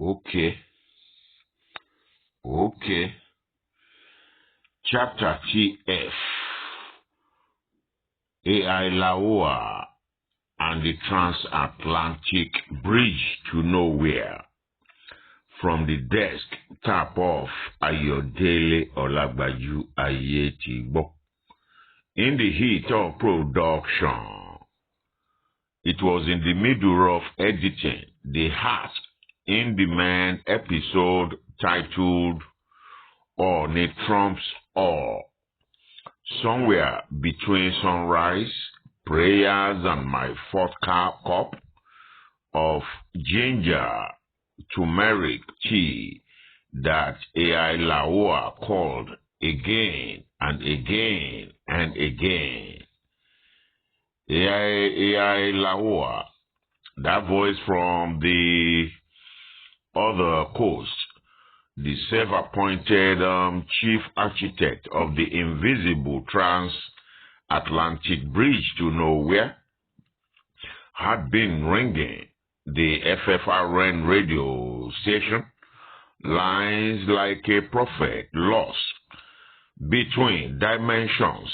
Okay. Chapter TF. AILAOA and the Transatlantic Bridge to Nowhere. From the desk tap of Ayodele Ayetigbo. In the heat of production, it was in the middle of editing the Heart in Demand episode titled Or Trump's Or. Somewhere between sunrise, prayers, and my fourth cup of ginger turmeric tea that AILAOA called again and again and again. AILAOA, that voice from the other coast, the self-appointed chief architect of the invisible transatlantic bridge to nowhere, had been ringing the FFRN radio station lines like a prophet lost between dimensions,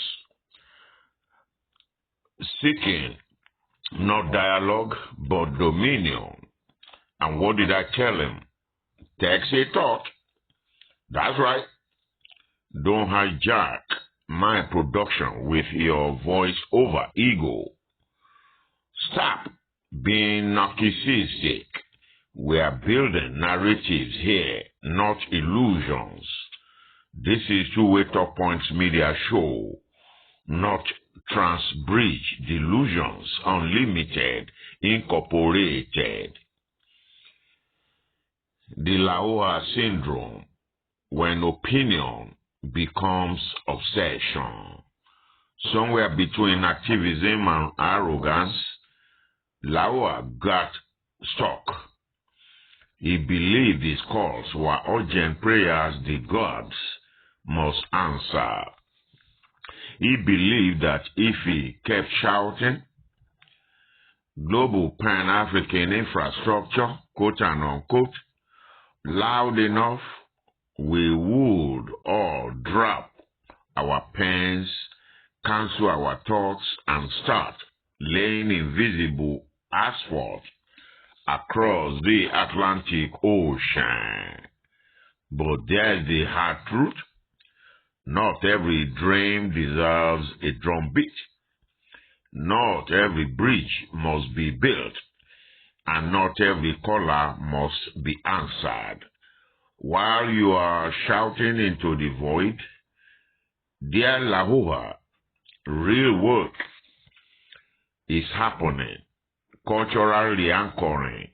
seeking not dialogue but dominion. And what did I tell him? Text a thought. That's right. Don't hijack my production with your voice over ego. Stop being narcissistic. We are building narratives here, not illusions. This is Two-Way Talk Points Media Show, not Transbridge Delusions Unlimited Incorporated. The Laowa syndrome, when opinion becomes obsession. Somewhere between activism and arrogance, Laowa got stuck. He believed his calls were urgent prayers the gods must answer. He believed that if he kept shouting, global Pan-African infrastructure, quote and unquote, loud enough, we would all drop our pens, cancel our thoughts, and start laying invisible asphalt across the Atlantic Ocean. But there's the hard truth. Not every dream deserves a drumbeat. Not every bridge must be built, and not every caller must be answered. While you are shouting into the void, dear Laowa, real work is happening. Culturally anchoring,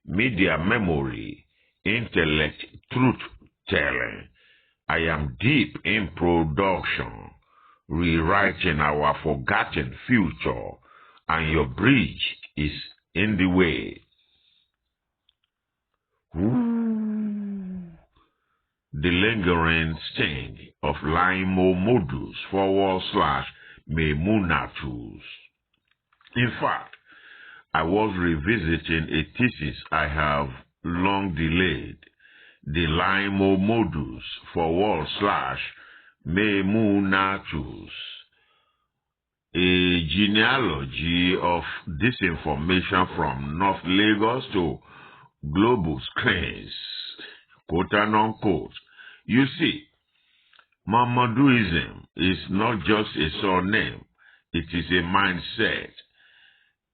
media memory, intellect, truth-telling. I am deep in production, rewriting our forgotten future, and your bridge is in the way. Ooh. The lingering sting of Limo Modus /Memunatus. In fact, I was revisiting a thesis I have long delayed, the Limo Modus /Memunatus, a genealogy of disinformation from North Lagos to global screens, quote and unquote. You see, Mohamedanism is not just a surname, it is a mindset,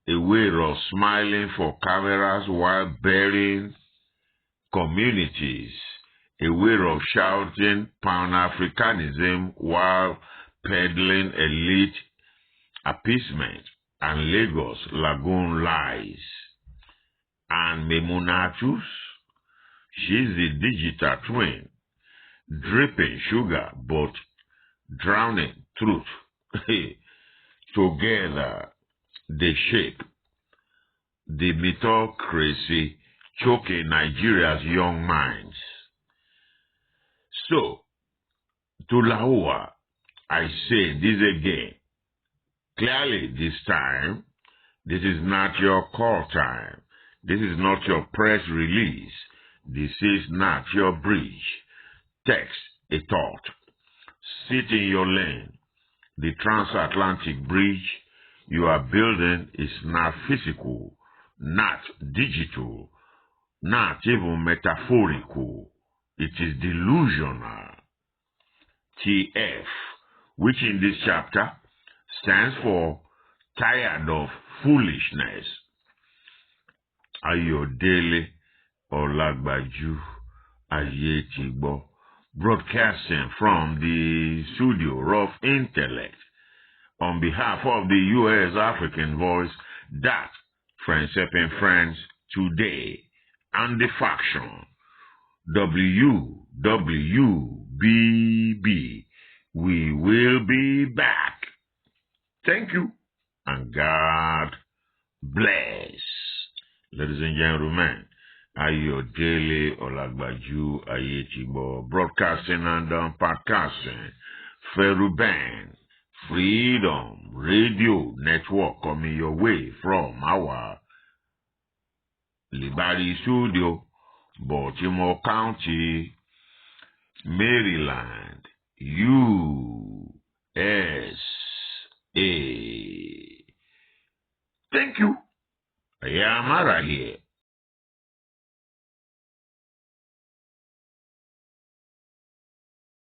a way of smiling for cameras while burying communities, a way of shouting Pan-Africanism while peddling elite appeasement and Lagos Lagoon lies. And Memunatus, she's the digital twin, dripping sugar but drowning truth. Together they shape the mythocracy choking Nigeria's young minds. So, to Laowa, I say this again. Clearly this time, this is not your call time. This is not your press release. This is not your bridge. Text a thought. Sit in your lane. The transatlantic bridge you are building is not physical, not digital, not even metaphorical. It is delusional. TF, which in this chapter stands for tired of foolishness. Ayodele Ayetigbo, broadcasting from the studio of intellect on behalf of the U.S. African Voice, that Friends Helping Friends Today, and the faction WWBB. We will be back. Thank you, and God bless. Ladies and gentlemen, Ayodele Ayetigbo, broadcasting and podcasting, Feruban, Freedom Radio Network, coming your way from our Liberty Studio, Baltimore County, Maryland, USA. Thank you. I am Ara here.